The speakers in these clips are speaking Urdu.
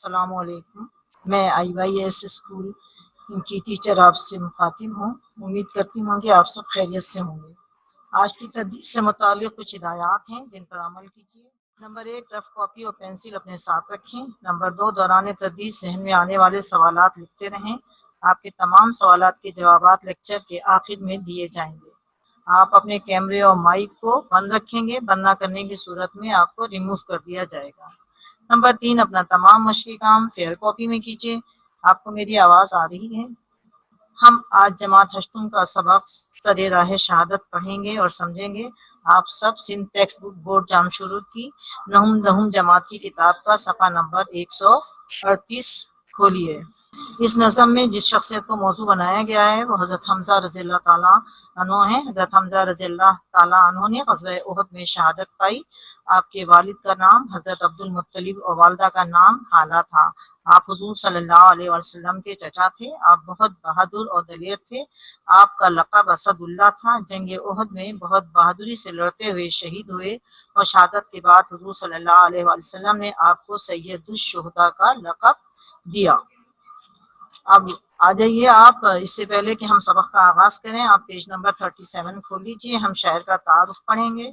السلام علیکم، میں IYS اسکول کی ٹیچر آپ سے مخاطب ہوں۔ امید کرتی ہوں کہ آپ سب خیریت سے ہوں گے۔ آج کی تدریس سے متعلق کچھ ہدایات ہیں جن پر عمل کیجیے۔ نمبر 1، رف کاپی اور پینسل اپنے ساتھ رکھیں۔ نمبر 2، دوران تدریس ذہن میں آنے والے سوالات لکھتے رہیں۔ آپ کے تمام سوالات کے جوابات لیکچر کے آخر میں دیے جائیں گے۔ آپ اپنے کیمرے اور مائک کو بند رکھیں گے، بند نہ کرنے کی صورت میں آپ کو ریموو کر دیا جائے گا۔ نمبر 3، اپنا تمام مشقی کام فیئر کاپی میں کیجیے۔ آپ کو میری آواز آ رہی ہے؟ ہم آج جماعت ہشتم کا سبق سر راہ شہادت پڑھیں گے اور سمجھیں گے۔ آپ سب سندھ ٹیکسٹ بک بورڈ جام شروع کی نہم دہم جماعت کی کتاب کا صفحہ نمبر 138 کھولیے۔ اس نظم میں جس شخصیت کو موضوع بنایا گیا ہے وہ حضرت حمزہ رضی اللہ تعالیٰ عنہ ہیں۔ حضرت حمزہ رضی اللہ تعالیٰ عنہ نے غزوہ احد میں شہادت پائی۔ آپ کے والد کا نام حضرت عبد المطلب اور والدہ کا نام حالہ تھا۔ آپ حضور صلی اللہ علیہ وسلم کے چچا تھے۔ آپ بہت بہادر اور دلیر تھے۔ آپ کا لقب اسد اللہ تھا۔ جنگ احد میں بہت بہادری سے لڑتے ہوئے شہید ہوئے اور شہادت کے بعد حضور صلی اللہ علیہ وسلم نے آپ کو سید الشہداء کا لقب دیا۔ اب آ جائیے آپ، اس سے پہلے کہ ہم سبق کا آغاز کریں آپ پیج نمبر 37 کھول لیجیے۔ ہم شاعر کا تعارف پڑھیں گے۔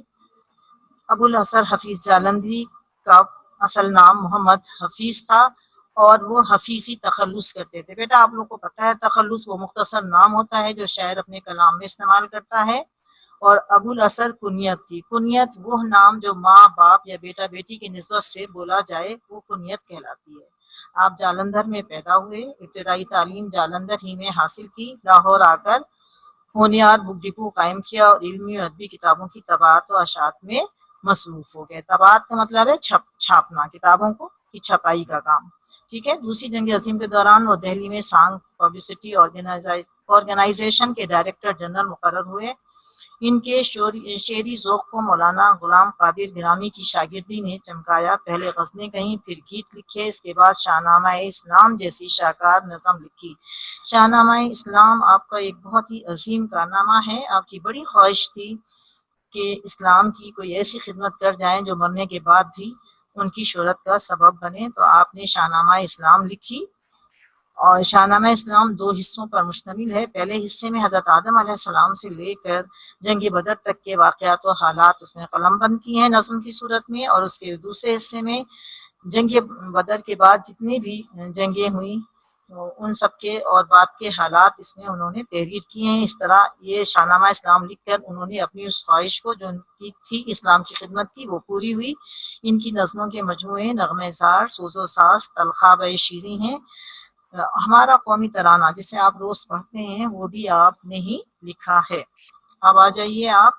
ابو الحسن حفیظ جالندھری کا اصل نام محمد حفیظ تھا اور وہ حفیظی تخلص کرتے تھے۔ بیٹا آپ لوگ کو پتہ ہے تخلص وہ مختصر نام ہوتا ہے جو شاعر اپنے کلام میں استعمال کرتا ہے، اور ابو الحسن کنیت تھی۔ کنیت وہ نام جو ماں باپ یا بیٹا بیٹی کی نسبت سے بولا جائے وہ کنیت کہلاتی ہے۔ آپ جالندھر میں پیدا ہوئے، ابتدائی تعلیم جالندھر ہی میں حاصل کی۔ لاہور آ کر ہونیار بک ڈپو قائم کیا اور علمی و ادبی کتابوں کی طباعت و اشاعت میں مصروف ہو گئے۔ طباعت کا مطلب ہے چھاپنا، کتابوں کو کی چھپائی کا کام، ٹھیک ہے۔ دوسری جنگ عظیم کے دوران وہ دہلی میں سانگ پبلسٹی آرگنائزیشن کے ڈائریکٹر جنرل مقرر ہوئے۔ ان کے شعری ذوق کو مولانا غلام قادر گرامی کی شاگردی نے چمکایا۔ پہلے غزلیں کہیں، پھر گیت لکھے، اس کے بعد شاہنامہ اسلام جیسی شاہکار نظم لکھی۔ شاہنامہ اسلام آپ کا ایک بہت ہی عظیم کارنامہ ہے۔ آپ کی بڑی خواہش تھی کہ اسلام کی کوئی ایسی خدمت کر جائیں جو مرنے کے بعد بھی ان کی شہرت کا سبب بنے، تو آپ نے شاہنامہ اسلام لکھی۔ اور شاہنامہ اسلام 2 حصوں پر مشتمل ہے۔ پہلے حصے میں حضرت آدم علیہ السلام سے لے کر جنگ بدر تک کے واقعات و حالات اس میں قلم بند کی ہیں نظم کی صورت میں، اور اس کے دوسرے حصے میں جنگ بدر کے بعد جتنی بھی جنگیں ہوئیں ان سب کے اور بعد کے حالات اس میں انہوں نے تحریر کیے ہیں۔ اس طرح یہ شاہنامہ اسلام لکھ کر انہوں نے اپنی اس خواہش کو جو ان کی تھی اسلام کی خدمت کی وہ پوری ہوئی۔ ان کی نظموں کے مجموعے نغمہ زار، سوز و ساز، تلخاب شیریں ہیں۔ ہمارا قومی ترانہ جسے آپ روز پڑھتے ہیں وہ بھی آپ نے ہی لکھا ہے۔ اب آ جائیے آپ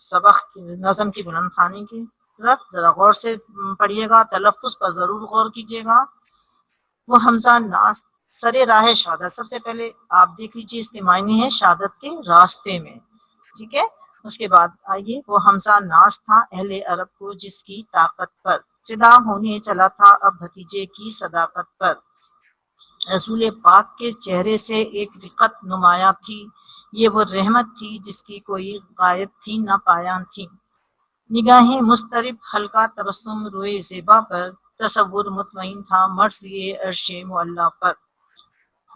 سبق نظم کی بلند خوانی کی طرف، ذرا غور سے پڑھیے گا، تلفظ پر ضرور غور کیجیے گا۔ وہ حمزہ ناس سر راہ شہادت، سب سے پہلے آپ دیکھ لیجیے اس کے معنی ہے شہادت کے راستے میں، ٹھیک ہے۔ اس کے بعد آئیے، وہ حمزہ ناز تھا اہل عرب کو جس کی طاقت پر، فدا ہونے چلا تھا اب بھتیجے کی صداقت پر۔ رسول پاک کے چہرے سے ایک رقت نمایاں تھی، یہ وہ رحمت تھی جس کی کوئی غایت تھی نہ پایاں تھی۔ نگاہیں مضطرب، حلقہ تبسم روئے زیبا پر، تصور مطمئن تھا مرضی عرش معلیٰ پر۔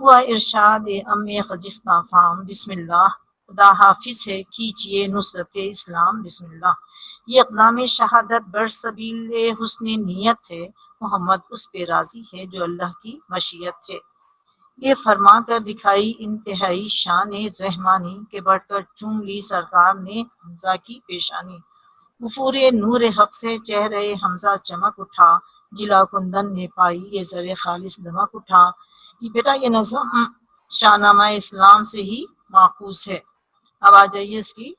ہوا ارشاد ام خجستہ فام، بسم اللہ خدا حافظ ہے کیجئے نصرت اسلام، بسم اللہ۔ یہ اقدام شہادت برسبیل حسن نیت ہے، محمد اس پہ راضی ہے جو اللہ کی مشیت ہے۔ یہ فرما کر دکھائی انتہائی شان رحمانی کہ بڑھ کر چوم لی سرکار نے حمزہ کی پیشانی۔ وفور نور حق سے چہرہ حمزہ چمک اٹھا، جلا کندن نے پائی یہ زر خالص دمک اٹھا۔ یہ بیٹا یہ نظم شاہنامہ اسلام سے ہی ماخوذ ہے۔ اب آ جائیے اس کی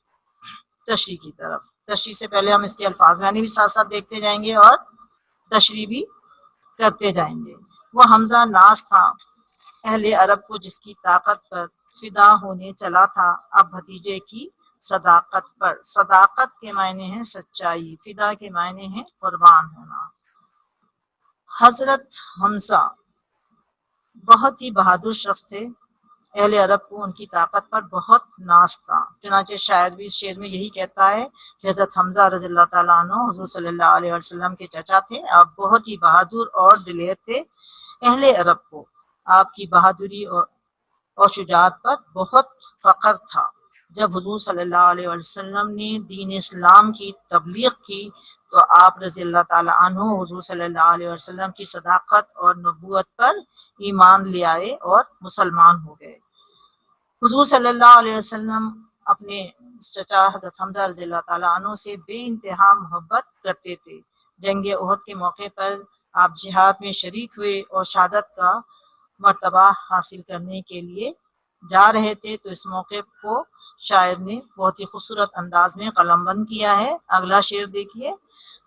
تشریح کی طرف۔ تشریح سے پہلے ہم اس کے الفاظ معنی بھی ساتھ ساتھ دیکھتے جائیں گے اور تشریح بھی کرتے جائیں گے۔ وہ حمزہ ناز تھا اہل عرب کو جس کی طاقت پر، فدا ہونے چلا تھا اب بھتیجے کی صداقت پر۔ صداقت کے معنی ہیں سچائی، فدا کے معنی ہیں قربان ہونا۔ حضرت حمزہ بہت ہی بہادر شخص تھے۔ اہل عرب کو ان کی طاقت پر بہت ناز تھا۔ چنانچہ شاعر بھی اس شعر میں یہی کہتا ہے کہ حضرت حمزہ رضی اللہ تعالیٰ عنہ حضور صلی اللہ علیہ وسلم کے چچا تھے، آپ بہت ہی بہادر اور دلیر تھے۔ اہل عرب کو آپ کی بہادری اور شجاعت پر بہت فخر تھا۔ جب حضور صلی اللہ علیہ وسلم نے دین اسلام کی تبلیغ کی تو آپ رضی اللہ تعالیٰ عنہ حضور صلی اللہ علیہ وسلم کی صداقت اور نبوت پر ایمان لے آئے اور مسلمان ہو گئے۔ حضور صلی اللہ علیہ وسلم اپنے چچا حضرت حمزہ رضی اللہ تعالیٰ عنہ سے بے انتہا محبت کرتے تھے۔ جنگ احد کے موقع پر آپ جہاد میں شریک ہوئے اور شہادت کا مرتبہ حاصل کرنے کے لیے جا رہے تھے، تو اس موقع کو شاعر نے بہت ہی خوبصورت انداز میں قلم بند کیا ہے۔ اگلا شعر دیکھیے۔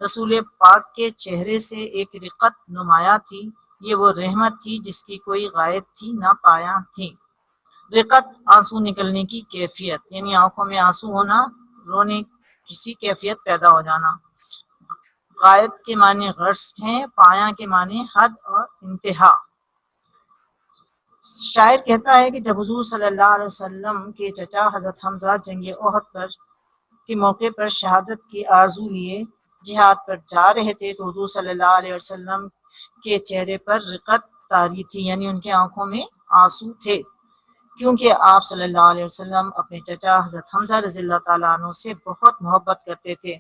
رسول پاک کے چہرے سے ایک رقت نمایاں تھی، یہ وہ رحمت تھی جس کی کوئی غائب تھی نہ پایا تھی۔ رقت آنسو نکلنے کی کیفیت، یعنی آنکھوں میں آنسو ہونا، رونے کسی کیفیت پیدا ہو جانا۔ غائب کے معنی غرض ہیں، پایا کے معنی حد اور انتہا۔ شاعر کہتا ہے کہ جب حضور صلی اللہ علیہ وسلم کے چچا حضرت حمزہ جنگ احد کے موقع پر شہادت کی آرزو لیے جہاد پر جا رہے تھے تو حضور صلی اللہ علیہ وسلم کے چہرے پر رقت طاری تھی، یعنی ان کی آنکھوں میں آنسو تھے، کیونکہ آپ صلی اللہ علیہ وسلم اپنے چچا حضرت حمزہ رضی اللہ تعالیٰ عنہ سے بہت محبت کرتے تھے۔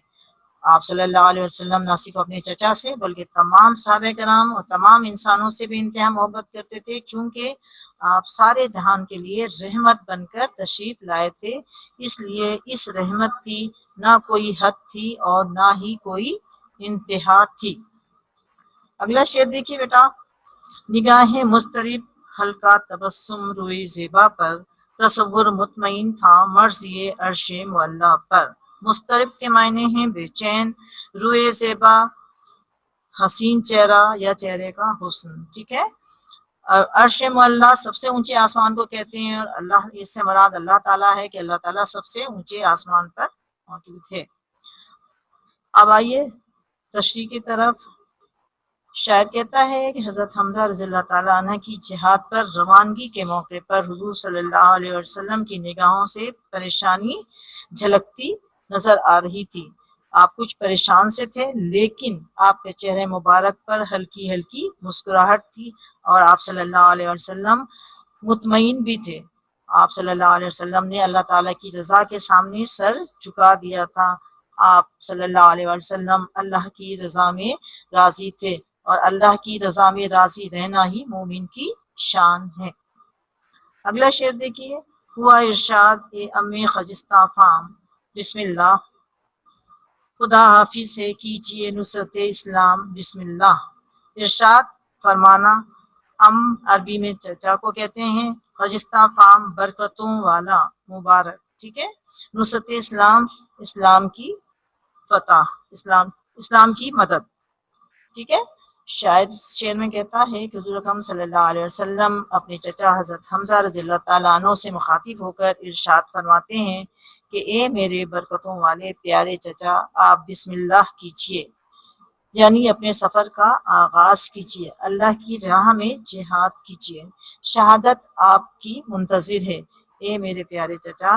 آپ صلی اللہ علیہ وسلم نہ صرف اپنے چچا سے بلکہ تمام صحابہ کرام اور تمام انسانوں سے بھی انتہا محبت کرتے تھے، کیونکہ آپ سارے جہان کے لیے رحمت بن کر تشریف لائے تھے، اس لیے اس رحمت کی نہ کوئی حد تھی اور نہ ہی کوئی انتہا تھی۔ اگلا شعر دیکھیے بیٹا۔ نگاہیں مضطرب، ہلکا تبسم روئے زیبا پر، تصور مطمئن تھا مرضی عرش معلیٰ پر۔ مضطرب کے معنی ہیں بے چین، روئے زیبا حسین چہرہ یا چہرے کا حسن، ٹھیک ہے۔ عرش معلیٰ سب سے اونچے آسمان کو کہتے ہیں، اور اللہ، اس سے مراد اللہ تعالیٰ ہے کہ اللہ تعالیٰ سب سے اونچے آسمان پر موجود ہے۔ اب آئیے تشریح کی طرف۔ شاعر کہتا ہے کہ حضرت حمزہ رضی اللہ تعالیٰ عنہ کی جہاد پر روانگی کے موقع پر حضور صلی اللہ علیہ وسلم کی نگاہوں سے پریشانی جھلکتی نظر آ رہی تھی۔ آپ کچھ پریشان سے تھے، لیکن آپ کے چہرے مبارک پر ہلکی ہلکی مسکراہٹ تھی، اور آپ صلی اللہ علیہ وسلم مطمئن بھی تھے۔ آپ صلی اللہ علیہ وسلم نے اللہ تعالیٰ کی رضا کے سامنے سر جھکا دیا تھا۔ آپ صلی اللہ علیہ وسلم اللہ کی رضا میں راضی تھے، اور اللہ کی رضا میں راضی رہنا ہی مومن کی شان ہے۔ اگلا شعر دیکھیے۔ ہوا ارشاد اے امی خجستہ فام، بسم اللہ، خدا حافظ ہے کیجئے نصرت اسلام، بسم اللہ۔ ارشاد فرمانا، عربی میں چچا کو کہتے ہیں، خجستہ فام برکتوں والا، مبارک، ٹھیک ہے۔ نصرت اسلام، اسلام کی فتح، اسلام کی مدد، ٹھیک ہے۔ شاعر شعر میں کہتا ہے کہ حضور اکرم صلی اللہ علیہ وسلم اپنے چچا حضرت حمزہ رضی اللہ تعالیٰ عنہ سے مخاطب ہو کر ارشاد فرماتے ہیں کہ اے میرے برکتوں والے پیارے چچا، آپ بسم اللہ کیجئے، یعنی اپنے سفر کا آغاز کیجئے، اللہ کی راہ میں جہاد کیجئے، شہادت آپ کی منتظر ہے۔ اے میرے پیارے چچا،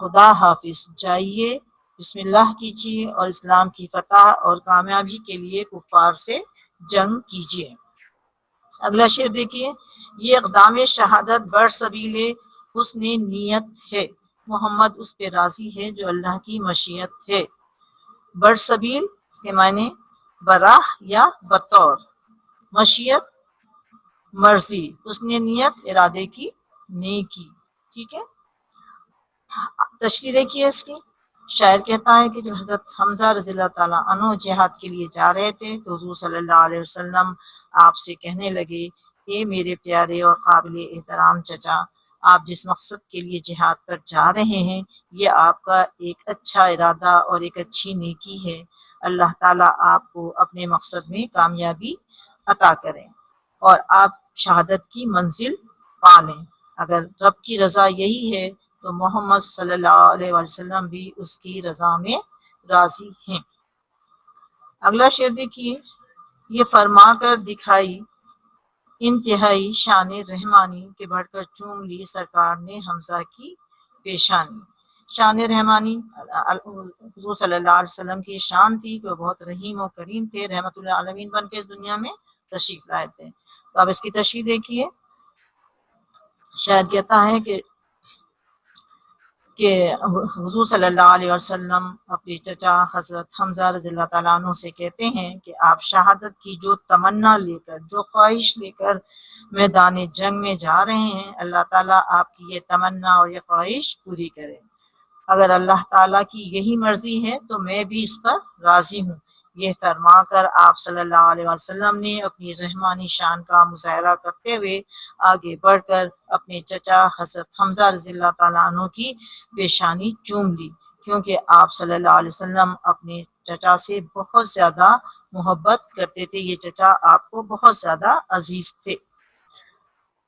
خدا حافظ، جائیے، بسم اللہ کیجئے اور اسلام کی فتح اور کامیابی کے لیے کفار سے جنگ کیجئے۔ اگلا شعر دیکھیے۔ یہ اقدام شہادت بر سبیل حسن نیت ہے، محمد اس پہ راضی ہے جو اللہ کی مشیت ہے۔ بر سبیل اس کے معنی براہ یا بطور، مشیت مرضی، حسن نیت ارادے کی نیکی، ٹھیک ہے۔ تشریح دیکھیے اس کی۔ شاعر کہتا ہے کہ جب حضرت حمزہ رضی اللہ تعالیٰ عنہ جہاد کے لیے جا رہے تھے تو حضور صلی اللہ علیہ وسلم آپ سے کہنے لگے، اے میرے پیارے اور قابل احترام چچا، آپ جس مقصد کے لیے جہاد پر جا رہے ہیں یہ آپ کا ایک اچھا ارادہ اور ایک اچھی نیکی ہے، اللہ تعالیٰ آپ کو اپنے مقصد میں کامیابی عطا کریں اور آپ شہادت کی منزل پا لیں۔ اگر رب کی رضا یہی ہے تو محمد صلی اللہ علیہ وسلم بھی اس کی رضا میں راضی ہیں۔ اگلا شعر دیکھیے۔ یہ فرما کر دکھائی انتہائی شان رحمانی کے بڑھ کر چوم لی سرکار نے حمزہ کی پیشانی۔ شان رحمانی حضور صلی اللہ علیہ وسلم کی شان تھی کہ وہ بہت رحیم و کریم تھے، رحمت اللہ عالمین بن کے اس دنیا میں تشریف لائے تھے۔ تو اب اس کی تشریح دیکھیے، شاید کہتا ہے کہ حضور صلی اللہ علیہ وسلم اپنے چچا حضرت حمزہ رضی اللہ تعالیٰ عنہ سے کہتے ہیں کہ آپ شہادت کی جو تمنا لے کر، جو خواہش لے کر میدان جنگ میں جا رہے ہیں، اللہ تعالیٰ آپ کی یہ تمنا اور یہ خواہش پوری کرے۔ اگر اللہ تعالیٰ کی یہی مرضی ہے تو میں بھی اس پر راضی ہوں۔ یہ فرما کر آپ صلی اللہ علیہ وسلم نے اپنی رحمانی شان کا مظاہرہ کرتے ہوئے آگے بڑھ کر اپنے چچا حضرت حمزہ رضی اللہ تعالیٰ عنہ کی پیشانی چوم لی، کیونکہ آپ صلی اللہ علیہ وسلم اپنے چچا سے بہت زیادہ محبت کرتے تھے، یہ چچا آپ کو بہت زیادہ عزیز تھے۔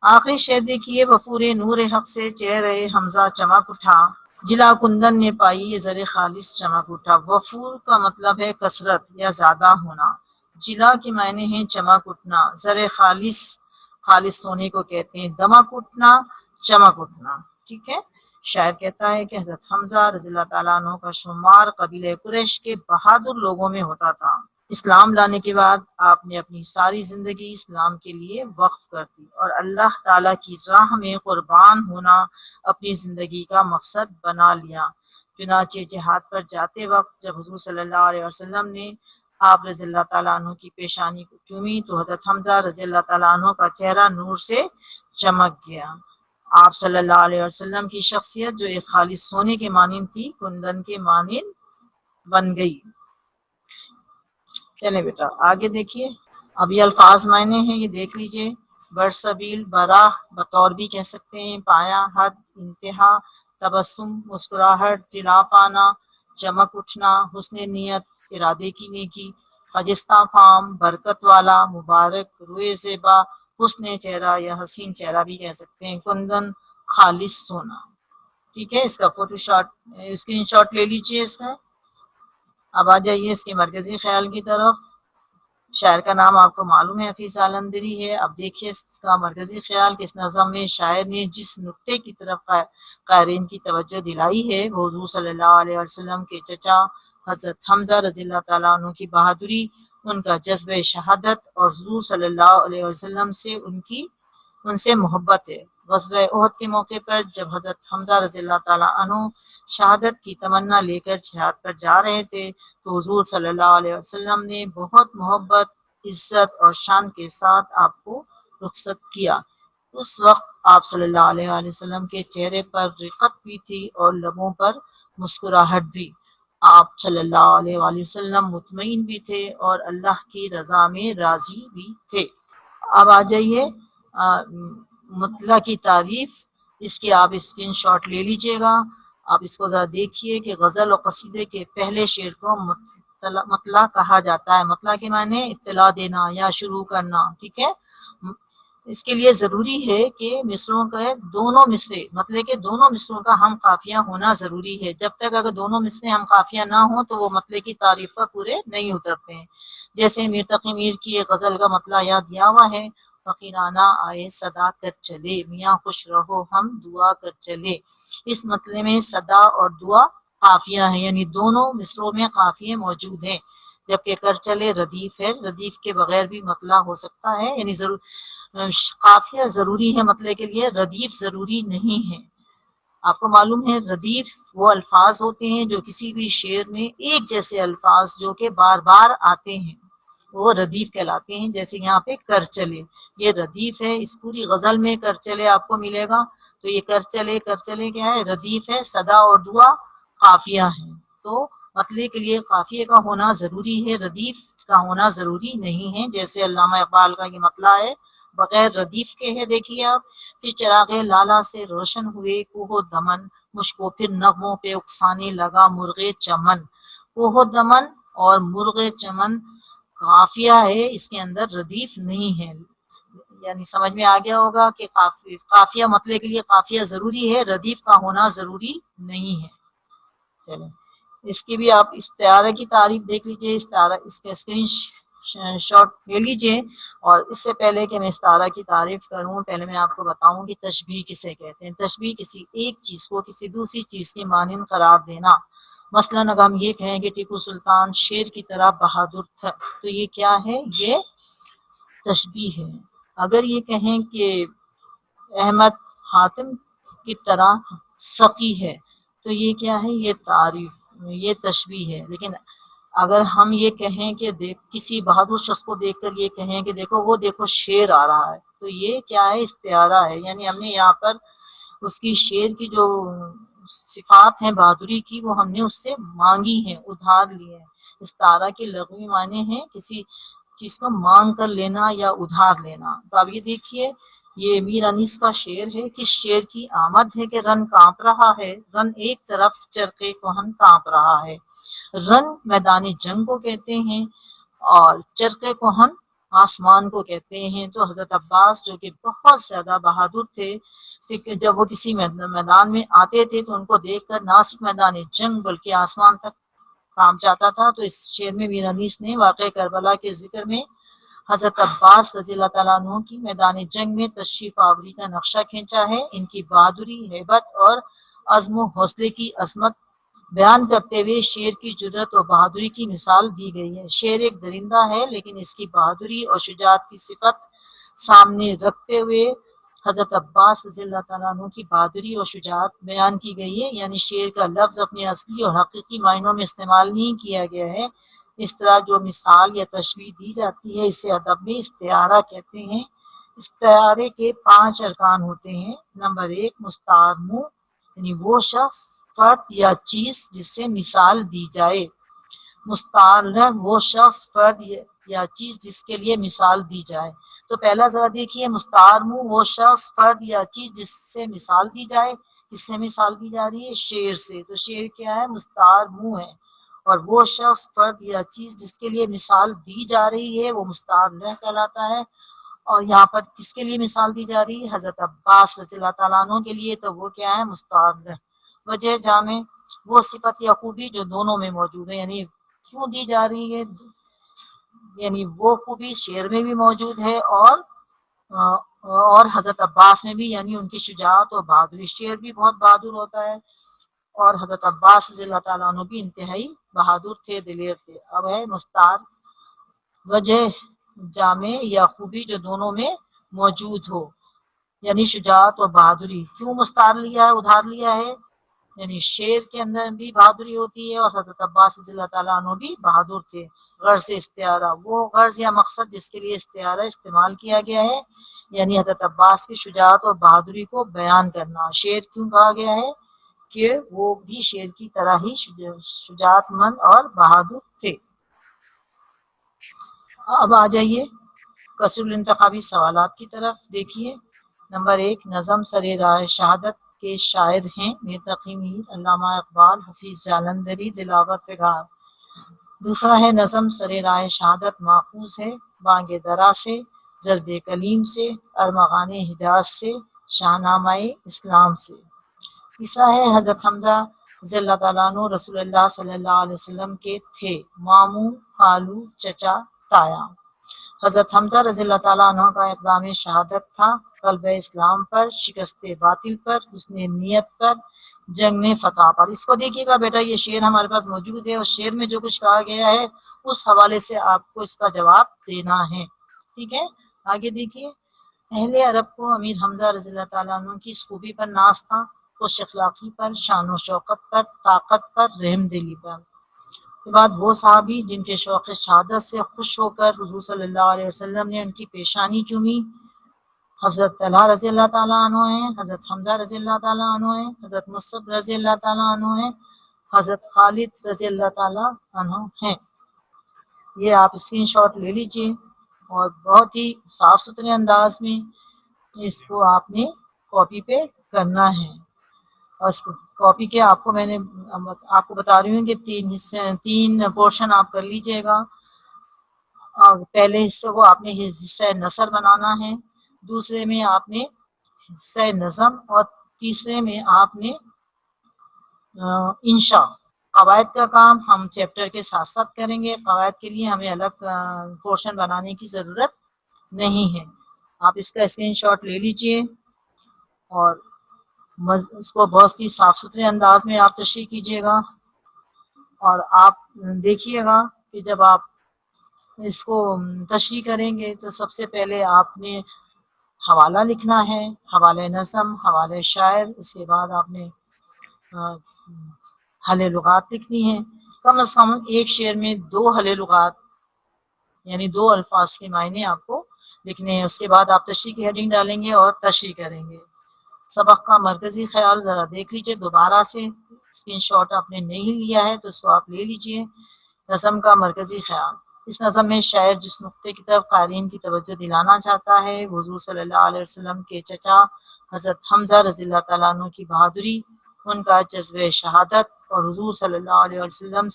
آخری شعر دیکھیے، وفور نور حق سے چہرہ حمزہ چمک اٹھا، جلا کندن نے پائی یہ زر خالص چمک اٹھا۔ وفور کا مطلب ہے کثرت یا زیادہ ہونا، جلا کے معنی ہیں چمک اٹھنا، زر خالص خالص سونے کو کہتے ہیں، دمک اٹھنا چمک اٹھنا، ٹھیک ہے۔ شاعر کہتا ہے کہ حضرت حمزہ رضی اللہ تعالیٰ عنہ کا شمار قبیلہ قریش کے بہادر لوگوں میں ہوتا تھا۔ اسلام لانے کے بعد آپ نے اپنی ساری زندگی اسلام کے لیے وقف کر دی اور اللہ تعالیٰ کی راہ میں قربان ہونا اپنی زندگی کا مقصد بنا لیا۔ چنانچہ جہاد پر جاتے وقت جب حضور صلی اللہ علیہ وسلم نے آپ رضی اللہ تعالیٰ عنہ کی پیشانی کو چومی تو حضرت حمزہ رضی اللہ تعالیٰ عنہ کا چہرہ نور سے چمک گیا۔ آپ صلی اللہ علیہ وسلم کی شخصیت جو ایک خالص سونے کے مانند تھی، کندن کے مانند بن گئی۔ چلیں بیٹا آگے دیکھیے، اب یہ الفاظ معنی ہیں، یہ دیکھ لیجئے۔ برسبیل، براہ، بطور بھی کہہ سکتے ہیں، پایا، حد، انتہا، تبسم، مسکراہٹ، جلا پانا، چمک اٹھنا، حسن نیت، ارادے کی نیکی، خجستہ فام، برکت والا، مبارک، روئے زیبا، حسن چہرہ یا حسین چہرہ بھی کہہ سکتے ہیں، کندن، خالص سونا، ٹھیک ہے۔ اس کا فوٹو شاٹ اسکرین شاٹ لے لیجئے اس کا۔ اب آ جائیے اس کے مرکزی خیال کی طرف۔ شاعر کا نام آپ کو معلوم ہے، حفیظ جالندھری ہے۔ اب دیکھیے اس کا مرکزی خیال کہ اس نظم میں شاعر نے جس نقطے کی طرف قارئین کی توجہ دلائی ہے وہ حضور صلی اللہ علیہ وسلم کے چچا حضرت حمزہ رضی اللہ تعالیٰ عنہ کی بہادری، ان کا جذبہ شہادت اور حضور صلی اللہ علیہ وسلم سے ان سے محبت ہے۔ غزوہ احد کے موقع پر جب حضرت حمزہ رضی اللہ تعالیٰ عنہ شہادت کی تمنا لے کر جہاد پر جا رہے تھے تو حضور صلی اللہ علیہ وسلم نے بہت محبت، عزت اور شان کے ساتھ آپ کو رخصت کیا۔ اس وقت آپ صلی اللہ علیہ وسلم کے چہرے پر رقت بھی تھی اور لبوں پر مسکراہٹ بھی۔ آپ صلی اللہ علیہ وسلم مطمئن بھی تھے اور اللہ کی رضا میں راضی بھی تھے۔ اب آ جائیے مطلع کی تعریف، اس کی آپ اسکرین شاٹ لے لیجئے گا۔ آپ اس کو ذرا دیکھیے کہ غزل و قصیدے کے پہلے شعر کو مطلع کہا جاتا ہے۔ مطلع کے معنی اطلاع دینا یا شروع کرنا، ٹھیک ہے۔ اس کے لیے ضروری ہے کہ مصروں کے دونوں مصرے مطلب کہ دونوں مصروں کا ہم قافیہ ہونا ضروری ہے۔ جب تک اگر دونوں مصرے ہم قافیہ نہ ہوں تو وہ مطلع کی تعریف پر پورے نہیں اترتے ہیں۔ جیسے میر تقی میر کی ایک غزل کا مطلع یاد دیا ہوا ہے، فقیرانہ آئے صدا کر چلے، میاں خوش رہو ہم دعا کر چلے۔ اس مطلع میں صدا اور دعا قافیہ ہیں، یعنی دونوں مصروں میں قافیے موجود ہیں، جبکہ کر چلے ردیف ہے، ردیف کے بغیر بھی مطلع ہو سکتا ہے، یعنی قافیہ ضروری ہے مطلع کے لیے، ردیف ضروری نہیں ہے۔ آپ کو معلوم ہے ردیف وہ الفاظ ہوتے ہیں جو کسی بھی شعر میں ایک جیسے الفاظ جو کہ بار بار آتے ہیں وہ ردیف کہلاتے ہیں۔ جیسے یہاں پہ کر چلے، یہ ردیف ہے، اس پوری غزل میں کر چلے آپ کو ملے گا، تو یہ کر چلے کیا ہے؟ ردیف ہے، صدا اور دعا قافیہ ہے۔ تو مطلع کے لیے قافیے کا ہونا ضروری ہے، ردیف کا ہونا ضروری نہیں ہے۔ جیسے علامہ اقبال کا یہ مطلع ہے، بغیر ردیف کے ہے، دیکھیے آپ۔ پھر چراغ لالا سے روشن ہوئے کوہ و دمن، مجھ کو پھر نغموں پہ اکسانے لگا مرغ چمن۔ کوہ و دمن اور مرغ چمن قافیہ ہے، اس کے اندر ردیف نہیں ہے، یعنی سمجھ میں آ گیا ہوگا کہ قافیہ مطلع کے لیے قافیہ ضروری ہے، ردیف کا ہونا ضروری نہیں ہے۔ چلیں اس کی بھی آپ استعارہ کی تعریف دیکھ لیجئے، اس کا اسکرین شارٹ لے لیجیے. اور اس سے پہلے کہ میں استعارہ کی تعریف کروں، پہلے میں آپ کو بتاؤں کہ تشبیہ کسے کہتے ہیں. تشبیہ کسی ایک چیز کو کسی دوسری چیز کے مانند قرار دینا. مثلاً اگر ہم یہ کہیں کہ ٹیپو سلطان شیر کی طرح بہادر تھا، تو یہ کیا ہے؟ یہ تشبیہ ہے. اگر یہ کہیں کہ احمد حاتم کی طرح سقی ہے، تو یہ کیا ہے؟ یہ تعریف، یہ تشبیہ ہے. لیکن اگر ہم یہ کہیں کہ کسی بہادر شخص کو دیکھ کر یہ کہیں کہ دیکھو وہ دیکھو شیر آ رہا ہے، تو یہ کیا ہے؟ استعارہ ہے. یعنی ہم نے یہاں پر اس کی شیر کی جو صفات ہیں بہادری کی، وہ ہم نے اس سے مانگی ہیں، ادھار لی ہیں. استعارہ کے لغوی معنی ہیں کسی چیز کو مانگ کر لینا یا ادھار لینا. تو اب یہ دیکھیے، یہ میر انیس کا شعر ہے. کس شعر کی آمد ہے کہ رن کانپ رہا ہے، رن ایک طرف چرخے کہن کانپ رہا ہے. رن میدان جنگ کو کہتے ہیں اور چرخے کہن آسمان کو کہتے ہیں. تو حضرت عباس جو کہ بہت زیادہ بہادر تھے، جب وہ کسی میدان میں آتے تھے تو ان کو دیکھ کر نہ صرف میدان جنگ بلکہ آسمان تک کانپ جاتا تھا. تو اس شعر میں میر انیس نے واقع کربلا کے ذکر میں حضرت عباس رضی اللہ تعالیٰ عنہ کی میدان جنگ میں تشریف آوری کا نقشہ کھینچا ہے. ان کی بہادری، ہیبت اور عزم و حوصلے کی عظمت بیان کرتے ہوئے شیر کی جرأت و بہادری کی مثال دی گئی ہے. شیر ایک درندہ ہے، لیکن اس کی بہادری اور شجاعت کی صفت سامنے رکھتے ہوئے حضرت عباس رضی اللہ تعالیٰ عنہ کی بہادری اور شجاعت بیان کی گئی ہے. یعنی شیر کا لفظ اپنے اصلی اور حقیقی معنوں میں استعمال نہیں کیا گیا ہے. اس طرح جو مثال یا تشبیہ دی جاتی ہے، اسے ادب میں استعارہ کہتے ہیں. استعارے کے 5 ارکان ہوتے ہیں. نمبر 1 مستعار منہ، یعنی وہ شخص، فرد یا چیز جس سے مثال دی جائے. مستعار لہ، وہ شخص، فرد یا چیز جس کے لیے مثال دی جائے. تو پہلا ذرا دیکھیے، مستعار منہ، وہ شخص، فرد یا چیز جس سے مثال دی جائے. کس سے مثال دی جا رہی ہے؟ شیر سے. تو شیر کیا ہے؟ مستعار منہ ہے. اور وہ شخص، فرد یا چیز جس کے لیے مثال دی جا رہی ہے وہ مستعار لہ کہلاتا ہے. اور یہاں پر کس کے لیے مثال دی جا رہی ہے؟ حضرت عباس رضی اللہ تعالیٰ عنہ کے لیے. تو وہ کیا ہے؟ مستعار لہ. وجہ جامع، وہ صفت یا خوبی جو دونوں میں موجود ہے. یعنی کیوں دی جا رہی ہے؟ یعنی وہ خوبی شعر میں بھی موجود ہے اور حضرت عباس میں بھی، یعنی ان کی شجاعت اور بہادری. شعر بھی بہت بہادر ہوتا ہے اور حضرت عباس رضی اللہ تعالیٰ عنہ بھی انتہائی بہادر تھے، دلیر تھے. اب ہے مستعار، وجہ جامع یا خوبی جو دونوں میں موجود ہو، یعنی شجاعت اور بہادری. کیوں مستعار لیا ہے، ادھار لیا ہے؟ یعنی شعر کے اندر بھی بہادری ہوتی ہے اور حضرت عباس رضی اللہ تعالیٰ عنہ بھی بہادر تھے. غرض استعارہ، وہ غرض یا مقصد جس کے لیے استعارہ استعمال کیا گیا ہے، یعنی حضرت عباس کی شجاعت اور بہادری کو بیان کرنا. شعر کیوں کہا گیا ہے؟ کہ وہ بھی شعر کی طرح ہی شجاعت مند اور بہادر تھے. اب آ جائیے قصر الانتخابی سوالات کی طرف. دیکھیے نمبر 1 نظم سر راہ شہادت کے شاعر ہیں میر تقی میر، علامہ اقبال، حفیظ جالندھری، دلاور فغان. دوسرا ہے نظم سر راہ شہادت ماخوذ ہے بانگ درا سے، ضرب کلیم سے، ارمغان حجاز سے، شاہنامہ اسلام سے. تیسرا ہے حضرت حمزہ رضی اللہ تعالیٰ عنہ رسول اللہ صلی اللہ علیہ وسلم کے تھے ماموں، خالو، چچا، تایا. حضرت حمزہ رضی اللہ تعالیٰ عنہ کا اقدام شہادت تھا قلب اسلام پر، شکست باطل پر، حسن نیت پر، جنگ میں فتح پر. اس کو دیکھیے گا بیٹا، یہ شعر ہمارے پاس موجود ہے اور شعر میں جو کچھ کہا گیا ہے اس حوالے سے آپ کو اس کا جواب دینا ہے. ٹھیک ہے، آگے دیکھیے. اہل عرب کو امیر حمزہ رضی اللہ تعالیٰ عنہ کی اس خوبی پر ناز تھا، خوش اخلاقی پر، شان و شوکت پر، طاقت پر، رحم دلی پر. کے بعد وہ صحابی جن کے شوق شہادت سے خوش ہو کر حضور صلی اللہ علیہ وسلم نے ان کی پیشانی چومی، حضرت طلحہ رضی اللہ تعالیٰ عنہ ہیں، حضرت حمزہ رضی اللہ تعالیٰ عنہ ہیں، حضرت مصعب رضی اللہ تعالیٰ عنہ ہیں، حضرت خالد رضی اللہ تعالیٰ عنہ ہیں. یہ آپ اسکرین شاٹ لے لیجئے اور بہت ہی صاف ستھرے انداز میں اس کو آپ نے کاپی پہ کرنا ہے. اور اس کو کاپی کے آپ کو بتا رہی ہوں کہ 3 پورشن آپ کر لیجئے گا. پہلے حصے کو آپ نے حصہ نثر بنانا ہے، دوسرے میں آپ نے حصہ نظم اور تیسرے میں آپ نے انشاء. قواعد کا کام ہم چیپٹر کے ساتھ ساتھ کریں گے، قواعد کے لیے ہمیں الگ پورشن بنانے کی ضرورت نہیں ہے۔ آپ اس کا اسکرین شاٹ لے لیجئے اور اس کو بہت ہی صاف ستھرے انداز میں آپ تشریح کیجیے گا، اور آپ دیکھیے گا کہ جب آپ اس کو تشریح کریں گے تو سب سے پہلے آپ نے حوالہ لکھنا ہے، حوالہ نظم، حوالہ شاعر، اس کے بعد آپ نے حل لغات لکھنی ہے، کم از کم ایک شعر میں 2 حل لغات یعنی 2 الفاظ کے معنی آپ کو لکھنے ہیں۔ اس کے بعد آپ تشریح کی ہیڈنگ ڈالیں گے اور تشریح کریں گے۔ سبق کا مرکزی خیال ذرا دیکھ لیجئے دوبارہ سے، اسکرین شاٹ آپ نے نہیں لیا ہے تو اس کو آپ لے لیجئے۔ نظم کا مرکزی خیال، اس نظم میں شاعر جس نقطے کی طرف قارئین کی توجہ دلانا چاہتا ہے، حضور صلی اللہ علیہ وسلم کے چچا حضرت حمزہ رضی اللہ تعالیٰ عنہ کی بہادری، ان کا جذبہ شہادت اور حضور صلی اللہ علیہ وسلم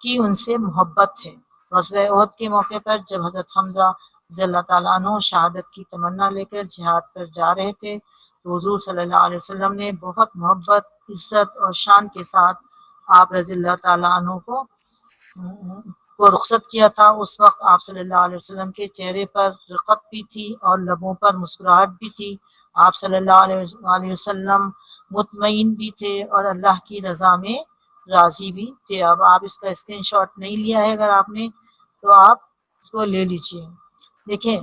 ان سے محبت ہے۔ غزوہ احد کے موقع پر جب حضرت حمزہ رضی اللہ تعالیٰ عنہ شہادت کی تمنا لے کر جہاد پر جا رہے تھے تو حضور صلی اللہ علیہ وسلم نے بہت محبت، عزت اور شان کے ساتھ آپ رضی اللہ تعالیٰ عنہ کو رخصت کیا تھا۔ اس وقت آپ صلی اللہ علیہ وسلم کے چہرے پر رقت بھی تھی اور لبوں پر مسکراہٹ بھی تھی۔ آپ صلی اللہ علیہ وسلم مطمئن بھی تھے اور اللہ کی رضا میں راضی بھی تھے۔ اب آپ اس کا اسکرین شاٹ نہیں لیا ہے اگر آپ نے تو آپ اس کو لے لیجئے۔ دیکھیں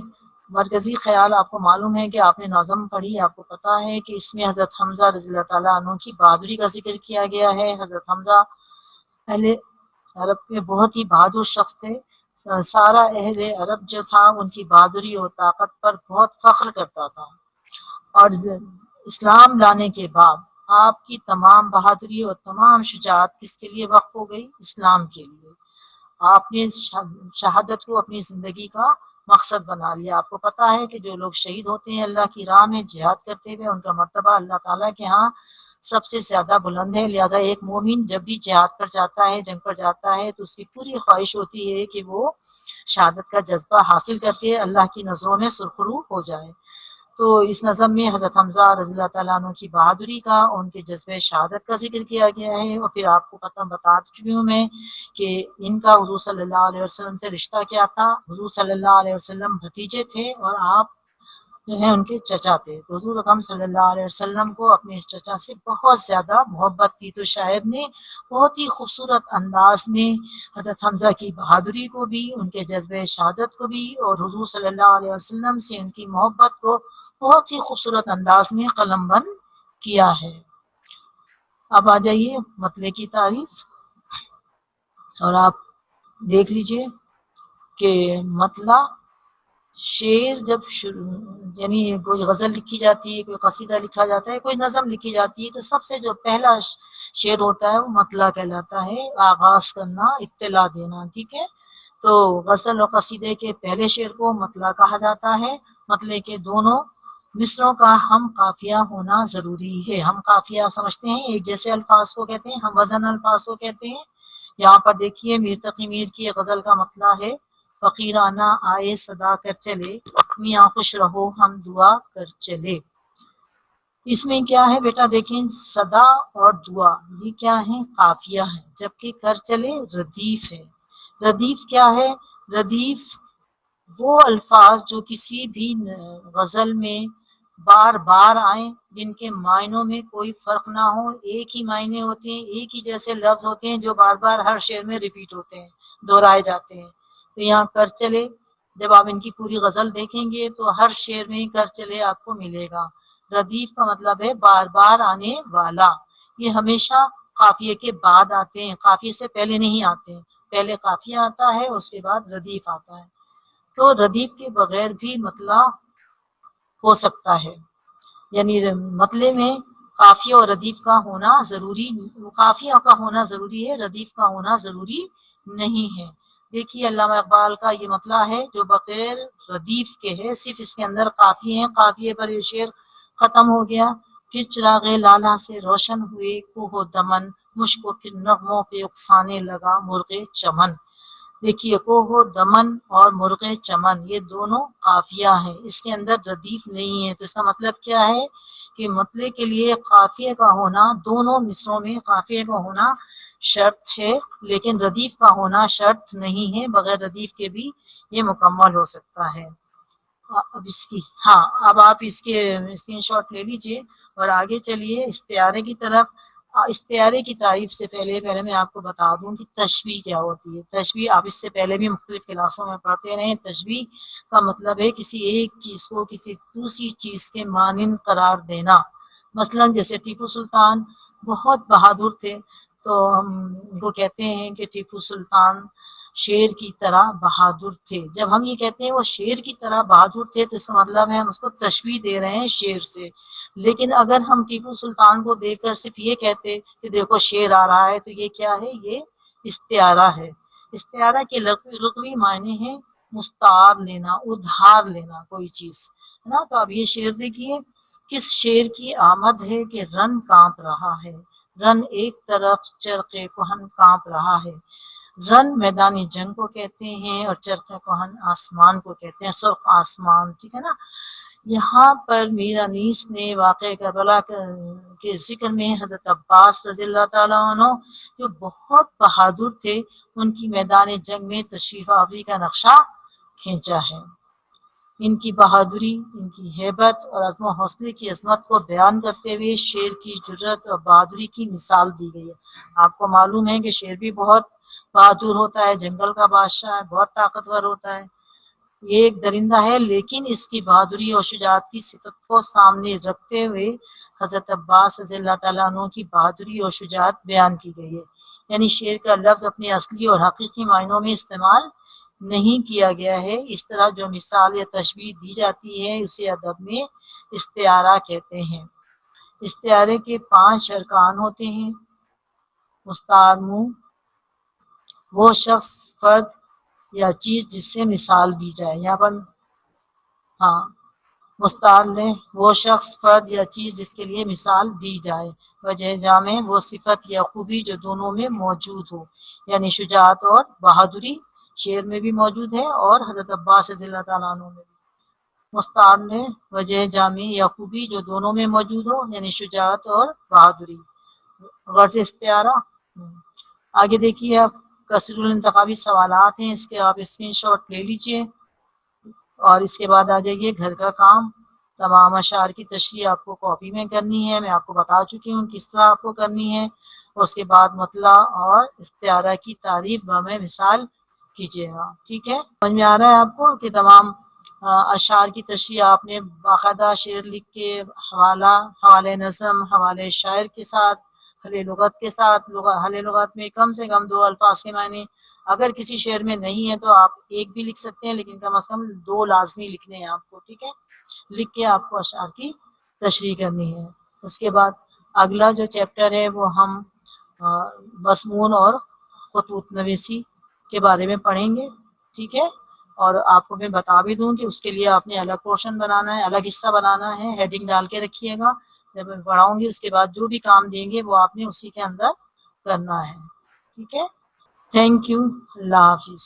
مرکزی خیال آپ کو معلوم ہے کہ آپ نے نظم پڑھی، آپ کو پتا ہے کہ اس میں حضرت حمزہ رضی اللہ تعالیٰ عنہ کی بہادری کا ذکر کیا گیا ہے۔ حضرت حمزہ پہلے عرب میں بہت ہی بہادر شخص تھے، سارا اہل عرب جو تھا ان کی بہادری اور طاقت پر بہت فخر کرتا تھا، اور اسلام لانے کے بعد آپ کی تمام بہادری اور تمام شجاعت کس کے لیے وقف ہو گئی؟ اسلام کے لیے۔ آپ نے شہادت کو اپنی زندگی کا مقصد بنا لیا۔ آپ کو پتا ہے کہ جو لوگ شہید ہوتے ہیں اللہ کی راہ میں جہاد کرتے ہوئے، ان کا مرتبہ اللہ تعالیٰ کے ہاں سب سے زیادہ بلند ہے۔ لہذا ایک مومن جب بھی جہاد پر جاتا ہے، جنگ پر جاتا ہے، تو اس کی پوری خواہش ہوتی ہے کہ وہ شہادت کا جذبہ حاصل کر کے اللہ کی نظروں میں سرخرو ہو جائے۔ تو اس نظم میں حضرت حمزہ رضی اللہ تعالیٰ عنہ کی بہادری کا، ان کے جذبہ شہادت کا ذکر کیا گیا ہے، اور پھر آپ کو بتا چکی ہوں میں کہ ان کا حضور صلی اللہ علیہ وسلم سے رشتہ کیا تھا۔ حضور صلی اللہ علیہ وسلم بھتیجے تھے اور آپ جو ہیں ان کے چچا تھے، تو حضور اکرم صلی اللہ علیہ وسلم کو اپنے اس چچا سے بہت زیادہ محبت تھی۔ تو شاعر نے بہت ہی خوبصورت انداز میں حضرت حمزہ کی بہادری کو بھی، ان کے جذبہ شہادت کو بھی، اور حضور صلی اللہ علیہ وسلم سے ان کی محبت کو بہت ہی خوبصورت انداز میں قلم بند کیا ہے۔ اب آ جائیے مطلع کی تعریف، اور آپ دیکھ لیجئے کہ مطلع شعر جب یعنی کوئی غزل لکھی جاتی ہے، کوئی قصیدہ لکھا جاتا ہے، کوئی نظم لکھی جاتی ہے، تو سب سے جو پہلا شعر ہوتا ہے وہ مطلع کہلاتا ہے، آغاز کرنا، اطلاع دینا، ٹھیک ہے۔ تو غزل اور قصیدے کے پہلے شعر کو مطلع کہا جاتا ہے۔ مطلع کے دونوں مصروں کا ہم قافیہ ہونا ضروری ہے۔ ہم قافیہ سمجھتے ہیں ایک جیسے الفاظ کو کہتے ہیں، ہم وزن الفاظ کو کہتے ہیں۔ یہاں پر دیکھیے میر تقی میر کی غزل کا مطلع ہے، فقیرانہ آئے صدا کر چلے، میاں خوش رہو ہم دعا کر چلے۔ اس میں کیا ہے بیٹا، دیکھیں صدا اور دعا یہ کیا ہے؟ قافیہ ہے، جبکہ کر چلے ردیف ہے۔ ردیف کیا ہے؟ ردیف وہ الفاظ جو کسی بھی غزل میں بار بار آئیں، جن کے معنوں میں کوئی فرق نہ ہو، ایک ہی معنی ہوتے ہیں، ایک ہی جیسے لفظ ہوتے ہیں جو بار بار ہر شعر میں ریپیٹ ہوتے ہیں، دہرائے جاتے ہیں۔ تو یہاں کر چلے، جب آپ ان کی پوری غزل دیکھیں گے تو ہر شعر میں کر چلے آپ کو ملے گا۔ ردیف کا مطلب ہے بار بار آنے والا، یہ ہمیشہ قافیے کے بعد آتے ہیں، قافیے سے پہلے نہیں آتے ہیں، پہلے قافیہ آتا ہے اس کے بعد ردیف آتا ہے۔ تو ردیف کے بغیر بھی مطلع ہو سکتا ہے، یعنی مطلع میں قافیہ اور ردیف کا ہونا ضروری، قافیہ کا ہونا ضروری ہے، ردیف کا ہونا ضروری نہیں ہے۔ دیکھیے علامہ اقبال کا یہ مطلع ہے جو بغیر ردیف کے ہے، صرف اس کے اندر قافیے ہیں، قافیے پر یہ شعر ختم ہو گیا۔ پھر چراغ لالا سے روشن ہوئے کوہ و دمن، مجھ کو پھر نغموں پہ اکسانے لگا مرغ چمن۔ دیکھیے کوہ و دمن اور مرغ چمن یہ دونوں قافیہ ہیں، اس کے اندر ردیف نہیں ہے۔ تو اس کا مطلب کیا ہے کہ مطلع کے لیے قافیے کا ہونا، دونوں مصروں میں قافیے کا ہونا شرط ہے، لیکن ردیف کا ہونا شرط نہیں ہے، بغیر ردیف کے بھی یہ مکمل ہو سکتا ہے۔ اب اس کی اب آپ اس کے اسکرین شاٹ لے لیجئے اور آگے چلیے استعارے کی طرف۔ استعارے کی تعریف سے پہلے میں آپ کو بتا دوں کہ تشبیہ کیا ہوتی ہے۔ تشبیہ آپ اس سے پہلے بھی مختلف کلاسوں میں پڑھتے رہے ہیں۔ تشبیہ کا مطلب ہے کسی ایک چیز کو کسی دوسری چیز کے مانند قرار دینا۔ مثلا جیسے ٹیپو سلطان بہت بہادر تھے، تو ہم ان کو کہتے ہیں کہ ٹیپو سلطان شیر کی طرح بہادر تھے۔ جب ہم یہ کہتے ہیں وہ شیر کی طرح بہادر تھے تو اس کا مطلب ہے ہم اس کو تشبیہ دے رہے ہیں شیر سے۔ لیکن اگر ہم ٹیپو سلطان کو دیکھ کر صرف یہ کہتے کہ دیکھو شیر آ رہا ہے، تو یہ کیا ہے؟ یہ استعارہ ہے۔ استعارہ کے لغوی معنی ہے مستعار لینا، ادھار لینا کوئی چیز، ہے نا۔ تو اب یہ شعر دیکھیے، کس شیر کی آمد ہے کہ رن کانپ رہا ہے، رن ایک طرف چرخ کہن کانپ رہا ہے۔ رن میدانی جنگ کو کہتے ہیں اور چرخ کہن آسمان کو کہتے ہیں، سرخ آسمان، ٹھیک ہے نا۔ یہاں پر میر انیس نے واقعہ کربلا کے ذکر میں حضرت عباس رضی اللہ تعالیٰ عنہ جو بہت بہادر تھے، ان کی میدان جنگ میں تشریف آوری کا نقشہ کھینچا ہے۔ ان کی بہادری، ان کی ہیبت اور عزم و حوصلے کی عظمت کو بیان کرتے ہوئے شیر کی جرأت اور بہادری کی مثال دی گئی ہے۔ آپ کو معلوم ہے کہ شیر بھی بہت بہادر ہوتا ہے، جنگل کا بادشاہ ہے، بہت طاقتور ہوتا ہے، یہ ایک درندہ ہے، لیکن اس کی بہادری اور شجاعت کی صفت کو سامنے رکھتے ہوئے حضرت عباس رضی اللہ تعالیٰ عنہ کی بہادری اور شجاعت بیان کی گئی ہے۔ یعنی شیر کا لفظ اپنے اصلی اور حقیقی معنوں میں استعمال نہیں کیا گیا ہے، اس طرح جو مثال یا تشبیہ دی جاتی ہے اسے ادب میں استعارہ کہتے ہیں۔ استعارے کے 5 ارکان ہوتے ہیں۔ مستعار وہ شخص، فرد یا چیز جس سے مثال دی جائے، یہاں پر مستعار وہ شخص، فرد یا چیز جس کے لیے مثال دی جائے۔ وجہ جامع وہ صفت یا خوبی جو دونوں میں موجود ہو، یعنی شجاعت اور بہادری شیر میں بھی موجود ہے اور حضرت عباس رضی اللہ تعالیٰ عنہ میں بھی۔ مستعار وجہ جامع یا خوبی جو دونوں میں موجود ہو، یعنی شجاعت اور بہادری، غرض استعارہ۔ آگے دیکھیے، آپ کثیر الانتخابی سوالات ہیں، اس کے آپ اسکرین شاٹ لے لیجئے اور اس کے بعد آ جائیے گھر کا کام۔ تمام اشعار کی تشریح آپ کو کاپی میں کرنی ہے، میں آپ کو بتا چکی ہوں کس طرح آپ کو کرنی ہے، اور اس کے بعد مطلع اور استعارہ کی تعریف بہمیں مثال کیجیے گا، ٹھیک ہے۔ سمجھ میں آ رہا ہے آپ کو کہ تمام اشعار کی تشریح آپ نے باقاعدہ شعر لکھ کے حوالے نظم، حوالے شاعر کے ساتھ، حل لغت کے ساتھ، حل لغت میں کم سے کم 2 الفاظ کے معنی، اگر کسی شعر میں نہیں ہے تو آپ ایک بھی لکھ سکتے ہیں، لیکن کم از کم 2 لازمی لکھنے ہیں آپ کو، ٹھیک ہے۔ لکھ کے آپ کو اشعار کی تشریح کرنی ہے۔ اس کے بعد اگلا جو چیپٹر ہے وہ ہم مضمون اور خطوط نویسی کے بارے میں پڑھیں گے، ٹھیک ہے۔ اور آپ کو میں بتا بھی دوں کہ اس کے لیے آپ نے الگ پورشن بنانا ہے، الگ حصہ بنانا ہے، ہیڈنگ ڈال کے رکھیے گا۔ جب میں پڑھاؤں گی اس کے بعد جو بھی کام دیں گے وہ آپ نے اسی کے اندر کرنا ہے، ٹھیک ہے۔ تھینک یو، اللہ حافظ۔